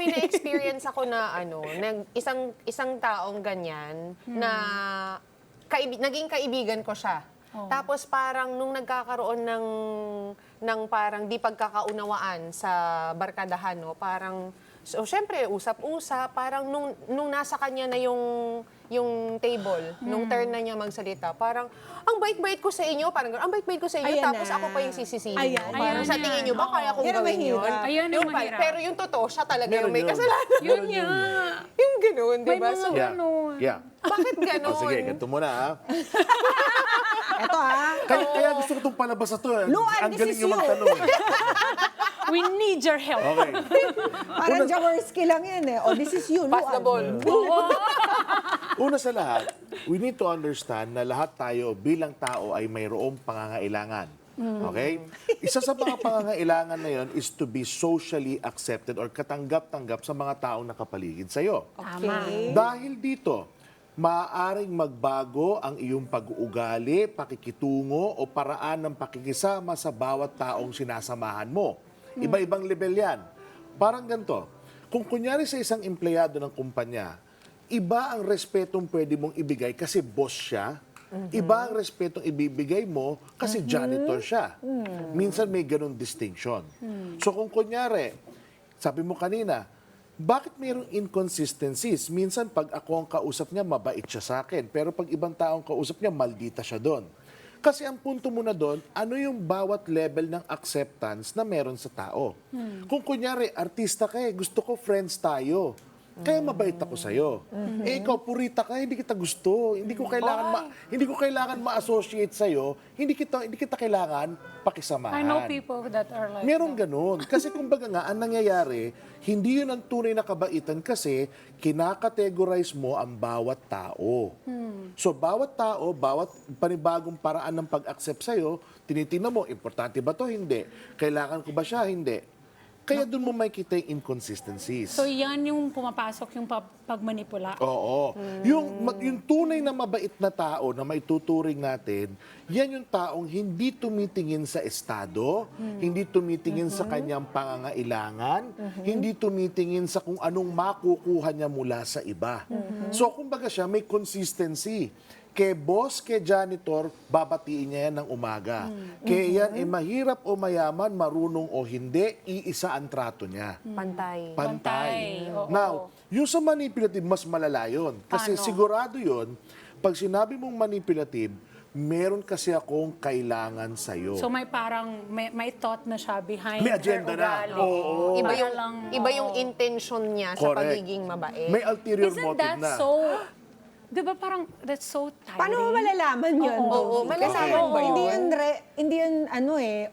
may na-experience ako na isang taong ganyan na naging kaibigan ko siya. Tapos parang nung nagkakaroon ng parang di pagkakaunawaan sa barkadahan, no, parang so syempre usap-usap, parang nung nasa kanya na yung table, nung turn na niya magsalita, parang ang bait-bait ko sa inyo, parang ang bait-bait ko sa inyo, Ayan tapos na. ako pa yung sisisihin Ayan. niyo. Parang sa tingin niyo ba kaya kong Yan ang gawin yun? mahirap. Ayan ang Yung mahirap. pero yung totoo, siya talaga Meron yung may yun. kasalanan. Yun nga. Yung gano'n, di May ba? mga So, ganun. Yeah. bakit O gano'n? sige, ganito muna ha. Eto Kaya gusto ko itong palabas na to. Luan, Ang this galing is yung you. magtanong eh. We need your help. Okay. parang Jaworski lang yan eh. Oh, this is you, Pass the ball. Una sa lahat, we need to understand na lahat tayo bilang tao ay mayroong pangangailangan. Okay? Isa sa mga pangangailangan na yon is to be socially accepted or katanggap-tanggap sa mga taong nakapaligid sa'yo. Okay. Dahil dito, maaaring magbago ang iyong pag-uugali, pakikitungo o paraan ng pakikisama sa bawat taong sinasamahan mo. Iba-ibang level yan. Parang ganito, kung kunyari sa isang empleyado ng kumpanya, iba ang respetong pwede mong ibigay kasi boss siya, iba ang respetong ibibigay mo kasi janitor siya. Minsan may ganun distinction. So kung kunyari, sabi mo kanina, bakit mayroong inconsistencies? Minsan pag ako ang kausap niya, mabait siya sa akin. Pero pag ibang taong kausap niya, maldita siya doon. Kasi ang punto mo na doon, ano yung bawat level ng acceptance na meron sa tao. Kung kunyari, artista ka gusto ko friends tayo. Kaya mabait ako sa'yo. Eh ikaw, purita ka, hindi kita gusto. Hindi ko kailangan ma-associate sa'yo. Hindi kita kailangan pakisamahan. I know people that are like Merong that. ganun. Kasi kumbaga nga, ang nangyayari, hindi yun ang tunay na kabaitan kasi kinakategorize mo ang bawat tao. So, bawat tao, bawat panibagong paraan ng pag-accept sa'yo, tinitingnan mo, importante ba to? Hindi. Kailangan ko ba siya? Hindi. Kaya doon mo makikita yung inconsistencies. So yan yung pumapasok yung pagmanipula. Oo. Yung tunay na mabait na tao na maituturing natin, yan yung taong hindi tumitingin sa estado, hindi tumitingin sa kanyang pangangailangan, hindi tumitingin sa kung anong makukuha niya mula sa iba. So, kumbaga siya, may consistency. Kay boss, kay janitor, babatiin niya yan ng umaga. Kaya yan, mahirap o mayaman, marunong o hindi, iisa ang trato niya. Pantay. Pantay. Oo. Now, yung sa manipulative, mas malala yun. Kasi Paano? sigurado yun, pag sinabi mong manipulative, meron kasi akong kailangan sa'yo. So may parang, may thought na siya behind May agenda her na. ugali. Oo. Iba yung intention niya sa Correct. pagiging mabait. May ulterior Isn't motive that na. so, di ba parang, that's so tiring? Paano mo malalaman yun? Oo, malalaman ba yun? Hindi yun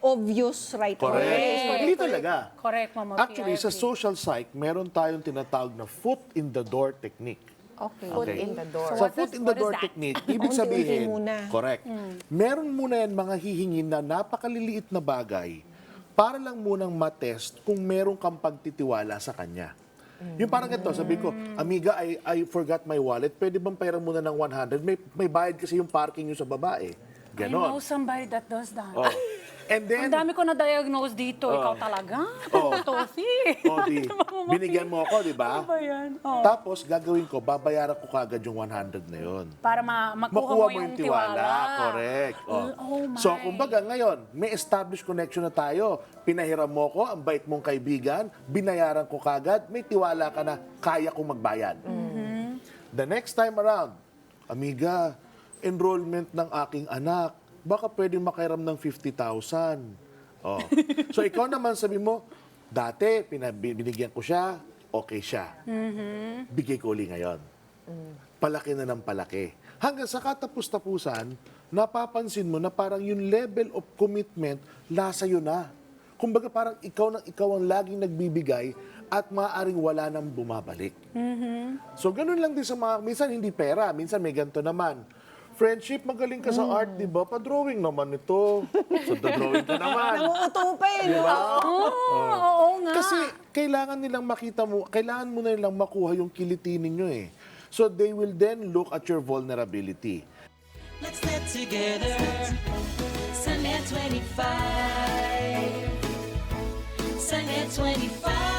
obvious right Correct. away. Hindi talaga. Correct, Mama P, Actually, I sa agree. social psych, meron tayong tinatawag na foot in the door technique. Okay. Foot Okay. in the door. So Sa what foot is- in the what is door that? technique, ibig Unti-unti sabihin, muna. correct. Meron muna yan mga hihingin na napakaliliit na bagay para lang munang matest kung meron kang pagtitiwala sa kanya. Yung parang ganito, sabi ko, amiga, I forgot my wallet. Pwede bang pera muna ng 100? May bayad kasi yung parking nyo sa babae. I know Ganon. somebody that does that. Oh. And then, Ang dami ko na-diagnose dito. Ikaw talaga? Tofi. binigyan mo ako, di ba? Ano ba yan? Oh. Tapos, gagawin ko, babayaran ko kagad yung 100 na yun. Para makuha Makuha mo yung tiwala. Correct. Oh my. So, kumbaga ngayon, may established connection na tayo. Pinahiram mo ko, ang bait mong kaibigan, binayaran ko kagad, may tiwala ka na kaya kong magbayad. The next time around, amiga, enrollment ng aking anak, baka pwedeng makairam ng 50,000. Oh. So, ikaw naman sabi mo, dati, binigyan ko siya, okay siya. Bigay ko uli ngayon. Palaki na ng palaki. Hanggang sa katapos-tapusan, napapansin mo na parang yung level of commitment, nasa iyo na. Kumbaga parang ikaw ang laging nagbibigay at maaaring wala nang bumabalik. So ganun lang din sa mga, minsan hindi pera, minsan may ganito naman. Friendship, magaling ka sa art, di ba? Pa-drawing naman ito. So, drawing ka naman. Nanguuto pa eh, no? Oo nga. Kasi kailangan nilang makita mo, kailangan mo na nilang makuha yung kiliti ninyo eh. So they will then look at your vulnerability. Let's get together. Sunday 25. Sunday 25.